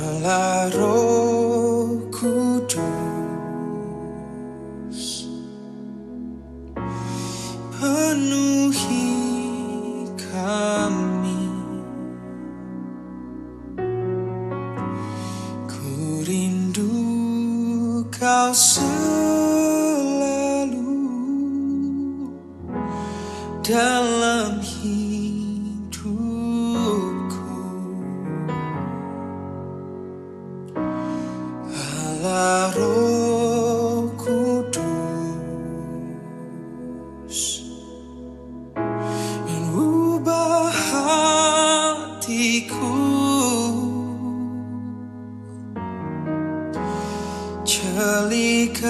Allah Roh Kudus, penuhi kami. Ku rindu Kau selalu dalam hidupku. Allah Roh Kudus, mengubah hatiku, jalikanku,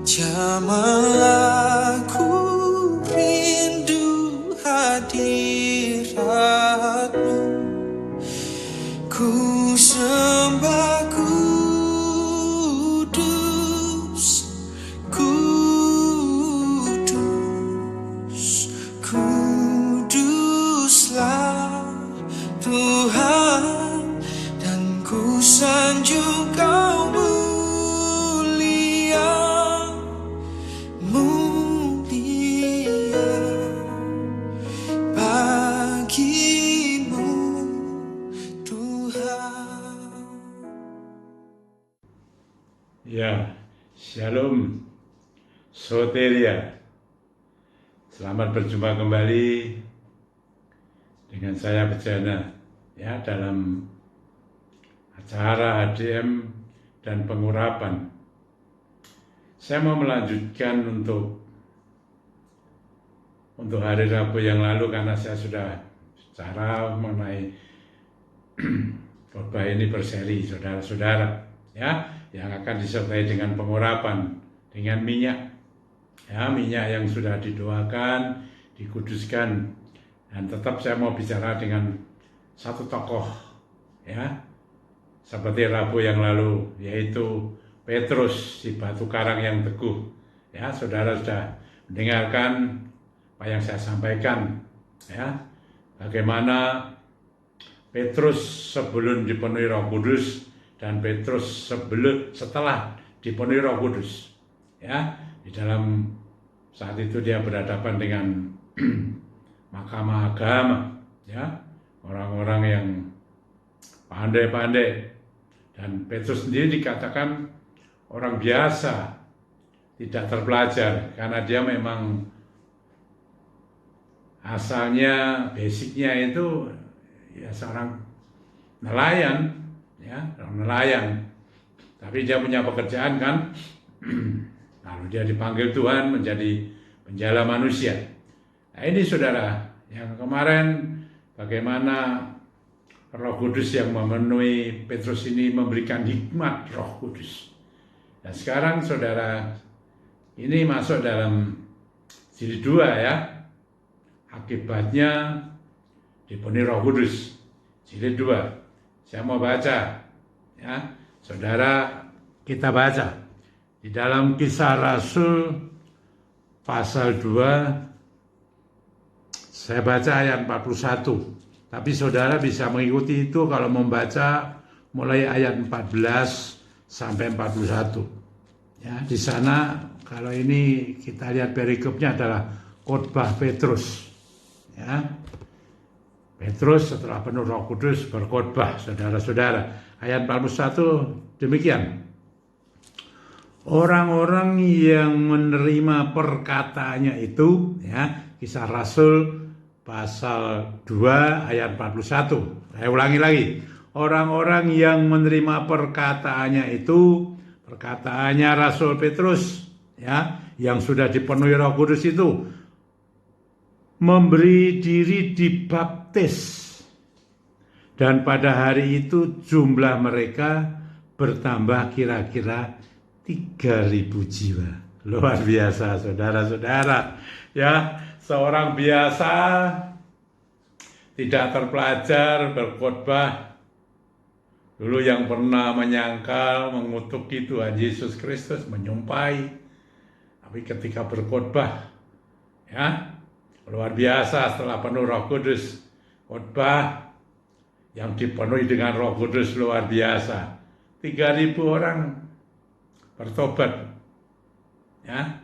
jamahlah ku rindu hadirat-Mu. Ku sembah kudus, kudus, kuduslah Tuhan, dan ku sanjung Kau mulia, mulia bagimu Tuhan. Ya, Shalom, Soteria. Selamat berjumpa kembali dengan saya Bejana ya dalam acara HDM dan pengurapan. Saya mau melanjutkan untuk hari Rabu yang lalu karena saya sudah bicara mengenai khotbah ini berseri, saudara-saudara, ya, yang akan disertai dengan pengurapan dengan minyak, ya, minyak yang sudah didoakan, dikuduskan, dan tetap saya mau bicara dengan satu tokoh, ya, seperti Rabu yang lalu, yaitu Petrus, si batu karang yang teguh. Ya, saudara sudah mendengarkan apa yang saya sampaikan, ya, bagaimana Petrus sebelum dipenuhi Roh Kudus dan Petrus setelah dipenuhi Roh Kudus. Ya, di dalam saat itu dia berhadapan dengan mahkamah agama, ya, orang-orang yang pandai-pandai, dan Petrus sendiri dikatakan orang biasa, tidak terpelajar, karena dia memang asalnya, basicnya itu ya seorang nelayan, ya, orang nelayan. Tapi dia punya pekerjaan kan, lalu dia dipanggil Tuhan menjadi penjala manusia. Nah ini saudara, yang kemarin bagaimana Roh Kudus yang memenuhi Petrus ini memberikan hikmat Roh Kudus. Dan sekarang saudara, ini masuk dalam jilid 2 ya, akibatnya dipenuhi Roh Kudus, jilid 2. Saya mau baca, ya, saudara, kita baca di dalam Kisah Rasul pasal 2, saya baca ayat 41. Tapi saudara bisa mengikuti itu kalau membaca mulai ayat 14 sampai 41. Ya, di sana kalau ini kita lihat perikopnya adalah khotbah Petrus. Ya. Petrus setelah penuh Roh Kudus berkhotbah, saudara-saudara. Ayat 41 demikian. Orang-orang yang menerima perkataannya itu, ya, Kisah Rasul pasal 2 ayat 41. Saya ulangi lagi. Orang-orang yang menerima perkataannya itu, perkataannya Rasul Petrus, ya, yang sudah dipenuhi Roh Kudus itu, memberi diri dibaptis. Dan pada hari itu jumlah mereka bertambah kira-kira 3.000 jiwa. Luar biasa saudara-saudara. Ya, seorang biasa, tidak terpelajar, berkhotbah. Dulu yang pernah menyangkal, mengutuki Tuhan Yesus Kristus, menyumpahi. Tapi ketika berkhotbah, ya, luar biasa setelah penuh Roh Kudus, khotbah, yang dipenuhi dengan Roh Kudus luar biasa. 3.000 orang bertobat. Ya.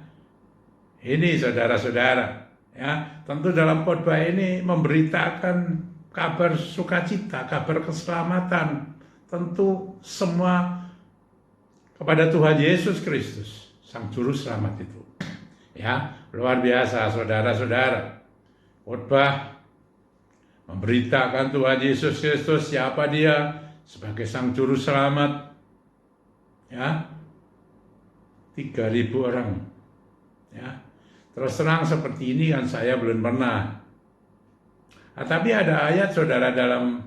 Ini saudara-saudara, ya, tentu dalam khotbah ini memberitakan kabar sukacita, kabar keselamatan, tentu semua kepada Tuhan Yesus Kristus, Sang Juru Selamat itu. Ya, luar biasa saudara-saudara. Khotbah memberitakan Tuhan Yesus Kristus, siapa Dia sebagai Sang Juru Selamat. Ya, 3.000 orang. Ya, terus terang seperti ini kan saya belum pernah. Tapi ada ayat saudara dalam,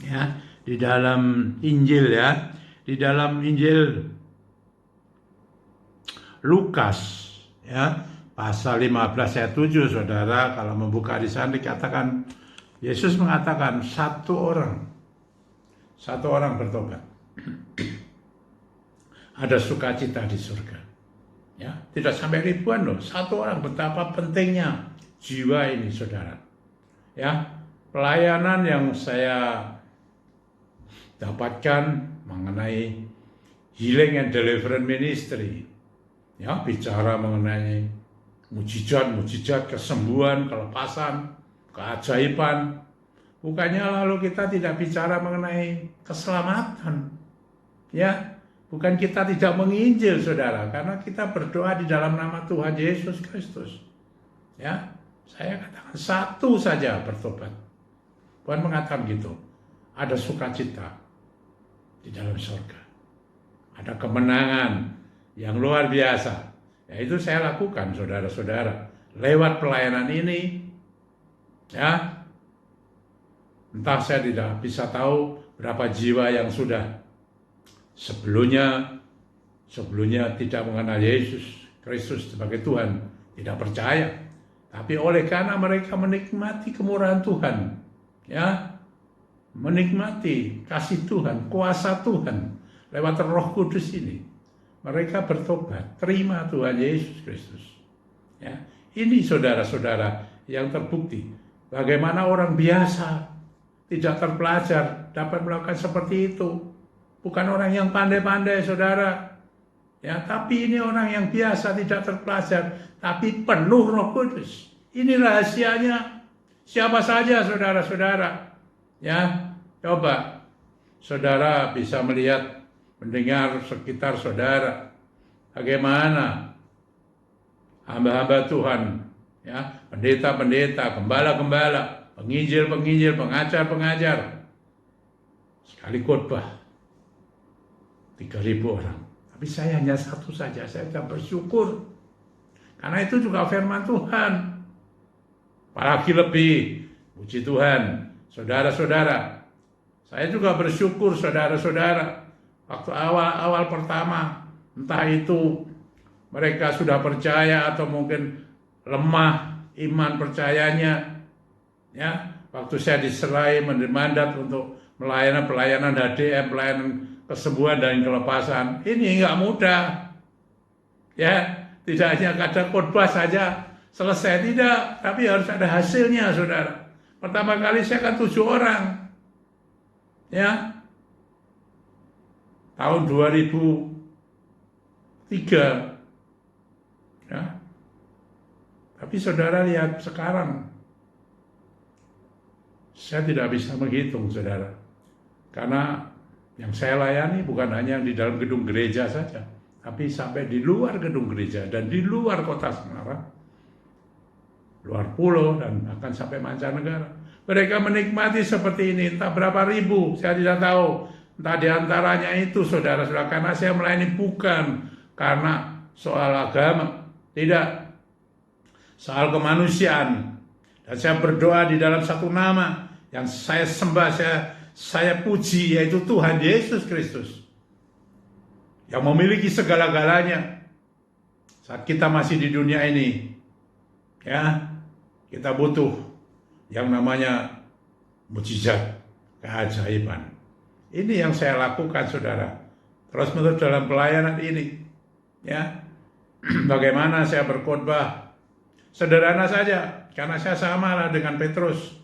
ya, di dalam Injil, ya, di dalam Injil Lukas, ya, pasal 15 ayat 7 saudara, kalau membuka di sana dikatakan Yesus mengatakan satu orang bertobat. Ada sukacita di surga. Ya, tidak sampai ribuan loh, satu orang. Betapa pentingnya jiwa ini saudara. Ya, pelayanan yang saya dapatkan mengenai healing and deliverance ministry, ya, bicara mengenai mujizat, kesembuhan, kelepasan, keajaiban. Bukannya lalu kita tidak bicara mengenai keselamatan, ya. Bukan kita tidak menginjil saudara, karena kita berdoa di dalam nama Tuhan Yesus Kristus. Ya, saya katakan satu saja bertobat. Tuhan mengatakan gitu. Ada sukacita di dalam surga. Ada kemenangan yang luar biasa. Ya, itu saya lakukan saudara-saudara. Lewat pelayanan ini, ya, entah saya tidak bisa tahu berapa jiwa yang sudah sebelumnya tidak mengenal Yesus Kristus sebagai Tuhan, tidak percaya. Tapi oleh karena mereka menikmati kemurahan Tuhan, ya, menikmati kasih Tuhan, kuasa Tuhan lewat Roh Kudus ini, mereka bertobat, terima Tuhan Yesus Kristus. Ya, ini saudara-saudara yang terbukti bagaimana orang biasa tidak terpelajar dapat melakukan seperti itu. Bukan orang yang pandai-pandai saudara, ya, tapi ini orang yang biasa tidak terpelajar, tapi penuh Roh Kudus. Ini rahasianya. Siapa saja saudara-saudara, ya, coba saudara bisa melihat, mendengar sekitar saudara, bagaimana hamba-hamba Tuhan, ya, pendeta-pendeta, gembala-gembala, penginjil-penginjil, pengajar-pengajar, sekali khotbah 3.000 orang. Tapi saya hanya satu saja, saya tidak bersyukur. Karena itu juga firman Tuhan. Apalagi lebih, puji Tuhan, saudara-saudara. Saya juga bersyukur saudara-saudara. Waktu awal-awal pertama, entah itu mereka sudah percaya atau mungkin lemah iman percayanya. Ya, waktu saya diserai mandat untuk pelayanan HDM, pelayanan kesembuhan dan kelepasan, ini enggak mudah. Ya, tidak hanya kata khotbah saja selesai, tidak, tapi harus ada hasilnya saudara. Pertama kali saya kan 7 orang. Ya. Tahun 2003. Ya. Tapi saudara lihat sekarang, saya tidak bisa menghitung saudara. Karena yang saya layani bukan hanya di dalam gedung gereja saja, tapi sampai di luar gedung gereja dan di luar kota Semarang, luar pulau, dan akan sampai mancanegara. Mereka menikmati seperti ini, entah berapa ribu, saya tidak tahu. Entah diantaranya itu saudara-saudara, karena saya melayani bukan karena soal agama, tidak, soal kemanusiaan. Dan saya berdoa di dalam satu nama yang saya sembah, saya puji, yaitu Tuhan Yesus Kristus yang memiliki segala-galanya. Saat kita masih di dunia ini, ya, kita butuh yang namanya mujizat, keajaiban. Ini yang saya lakukan saudara, terus menerus dalam pelayanan ini, ya. Bagaimana saya berkhotbah sederhana saja, karena saya sama lah dengan Petrus,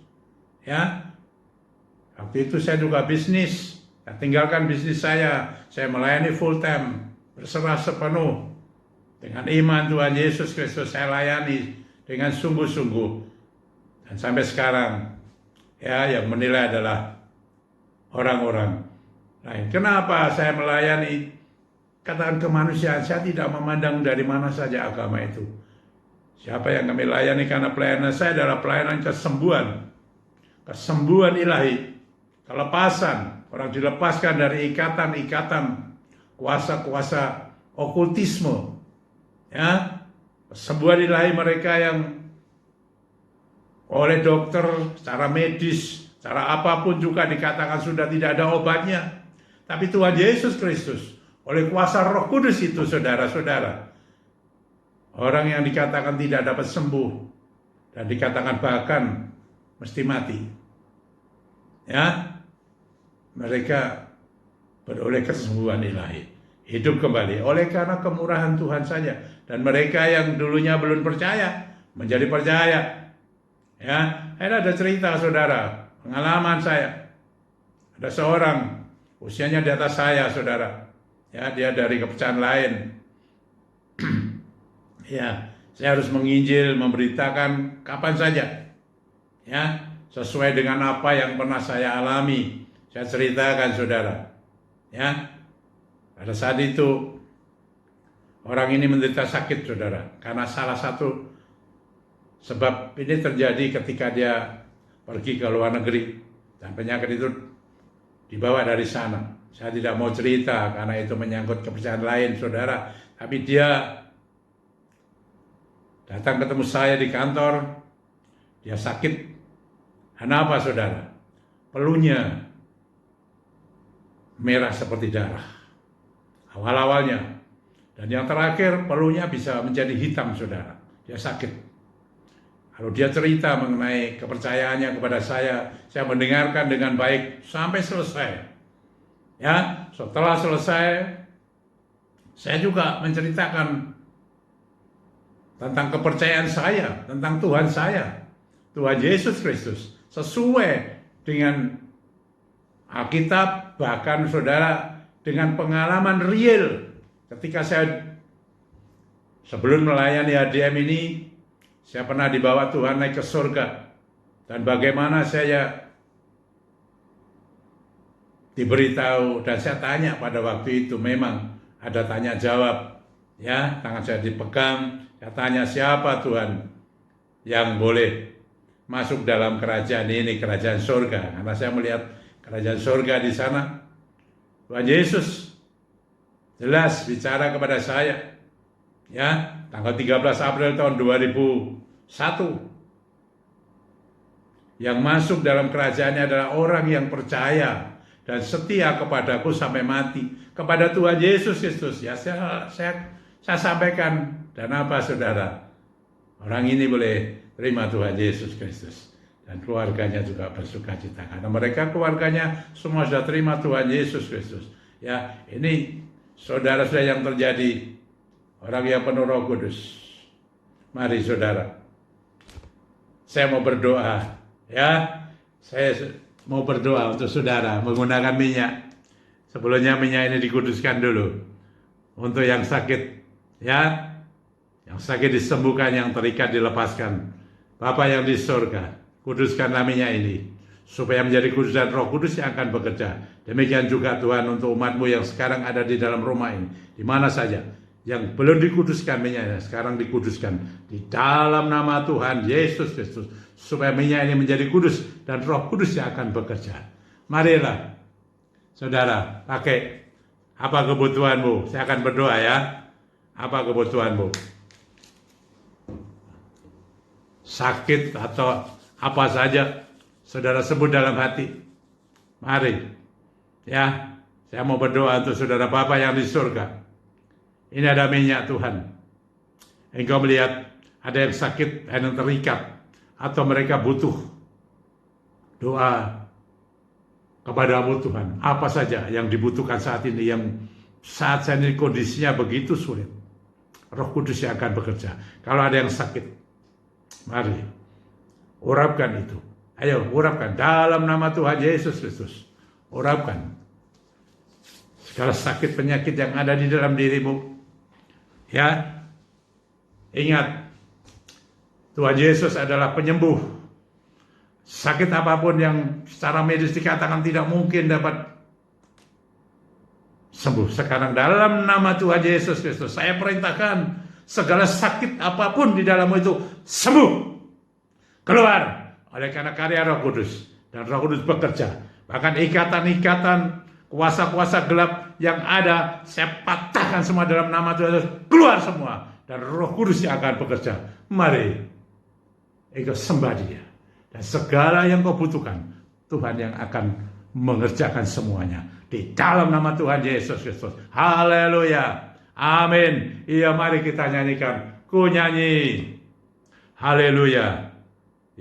ya. Waktu itu saya juga bisnis. Saya tinggalkan bisnis saya melayani full time, berserah sepenuh. Dengan iman Tuhan Yesus Kristus saya layani dengan sungguh-sungguh. Dan sampai sekarang, ya, yang menilai adalah orang-orang lain. Kenapa saya melayani? Katakan kemanusiaan, saya tidak memandang dari mana saja agama itu. Siapa yang kami layani, karena pelayanan saya adalah pelayanan kesembuhan. Kesembuhan ilahi, kelepasan. Orang dilepaskan dari ikatan-ikatan, kuasa-kuasa okultisme. Ya, kesembuhan ilahi mereka yang oleh dokter, secara medis, secara apapun juga dikatakan sudah tidak ada obatnya. Tapi Tuhan Yesus Kristus, oleh kuasa Roh Kudus itu, saudara-saudara, orang yang dikatakan tidak dapat sembuh dan dikatakan bahkan mesti mati, ya, mereka beroleh kesembuhan ilahi, hidup kembali oleh karena kemurahan Tuhan saja. Dan mereka yang dulunya belum percaya menjadi percaya. Ya, ada cerita, saudara, pengalaman saya. Ada seorang usianya di atas saya, saudara. Ya, dia dari kepercayaan lain. Ya, saya harus menginjil, memberitakan kapan saja. Ya, sesuai dengan apa yang pernah saya alami. Saya ceritakan, saudara. Ya, pada saat itu orang ini menderita sakit, saudara, karena salah satu sebab ini terjadi ketika dia pergi ke luar negeri dan penyakit itu dibawa dari sana. Saya tidak mau cerita karena itu menyangkut kepercayaan lain, saudara. Tapi dia datang ketemu saya di kantor, dia sakit. Kenapa, saudara? Peluhnya merah seperti darah. Awal-awalnya. Dan yang terakhir, peluhnya bisa menjadi hitam, saudara. Dia sakit. Lalu dia cerita mengenai kepercayaannya kepada saya mendengarkan dengan baik sampai selesai. Ya, setelah selesai, saya juga menceritakan tentang kepercayaan saya, tentang Tuhan saya, Tuhan Yesus Kristus, sesuai dengan Alkitab, bahkan saudara, dengan pengalaman real. Ketika saya sebelum melayani HDM ini, saya pernah dibawa Tuhan naik ke surga. Dan bagaimana saya diberitahu dan saya tanya pada waktu itu, memang ada tanya jawab. Ya, tangan saya dipegang, saya tanya siapa Tuhan yang boleh masuk dalam kerajaan ini, kerajaan surga. Karena saya melihat kerajaan surga di sana. Tuhan Yesus jelas bicara kepada saya, ya, tanggal 13 April tahun 2001. Yang masuk dalam kerajaannya adalah orang yang percaya dan setia kepadaku sampai mati, kepada Tuhan Yesus Kristus. Ya, saya sampaikan, dan apa, saudara? Orang ini boleh terima Tuhan Yesus Kristus. Dan keluarganya juga bersuka cita, karena mereka keluarganya semua sudah terima Tuhan Yesus Kristus. Ya, ini saudara-saudara yang terjadi, orang yang penuh Roh Kudus. Mari, saudara, saya mau berdoa, ya. Saya mau berdoa untuk saudara menggunakan minyak. Sebelumnya minyak ini dikuduskan dulu untuk yang sakit, ya. Yang sakit disembuhkan, yang terikat dilepaskan. Bapa yang di surga, kuduskanlah minyak ini supaya menjadi kudus, dan Roh Kudus yang akan bekerja. Demikian juga Tuhan untuk umat-Mu yang sekarang ada di dalam rumah ini, di mana saja yang belum dikuduskan minyaknya, sekarang dikuduskan di dalam nama Tuhan Yesus Kristus, supaya minyak ini menjadi kudus dan Roh Kudus yang akan bekerja. Marilah, saudara, pakai apa kebutuhanmu. Saya akan berdoa, ya. Apa kebutuhanmu? Sakit atau apa saja, saudara sebut dalam hati. Mari, ya. Saya mau berdoa untuk saudara. Bapa yang di surga, ini ada minyak Tuhan. Engkau melihat ada yang sakit, ada yang terikat, atau mereka butuh doa kepadamu Tuhan. Apa saja yang dibutuhkan saat ini, yang saat ini kondisinya begitu sulit, Roh Kudus yang akan bekerja. Kalau ada yang sakit, mari urapkan itu. Ayo urapkan dalam nama Tuhan Yesus Kristus. Urapkan segala sakit penyakit yang ada di dalam dirimu. Ya, ingat, Tuhan Yesus adalah penyembuh. Sakit apapun yang secara medis dikatakan tidak mungkin dapat sembuh, sekarang dalam nama Tuhan Yesus Kristus saya perintahkan segala sakit apapun di dalammu itu sembuh, keluar oleh karena karya Roh Kudus. Dan Roh Kudus bekerja. Bahkan ikatan-ikatan, kuasa-kuasa gelap yang ada, saya patahkan semua dalam nama Tuhan Yesus. Keluar semua. Dan Roh Kudus yang akan bekerja. Mari, engkau sembah Dia. Dan segala yang kau butuhkan, Tuhan yang akan mengerjakan semuanya. Di dalam nama Tuhan Yesus Kristus. Haleluya. Amin. Iya, mari kita nyanyikan. Ku nyanyi. Haleluya.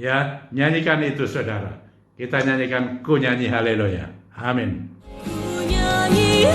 Ya, nyanyikan itu saudara. Kita nyanyikan ku nyanyi haleluya. Amin. Ku nyanyi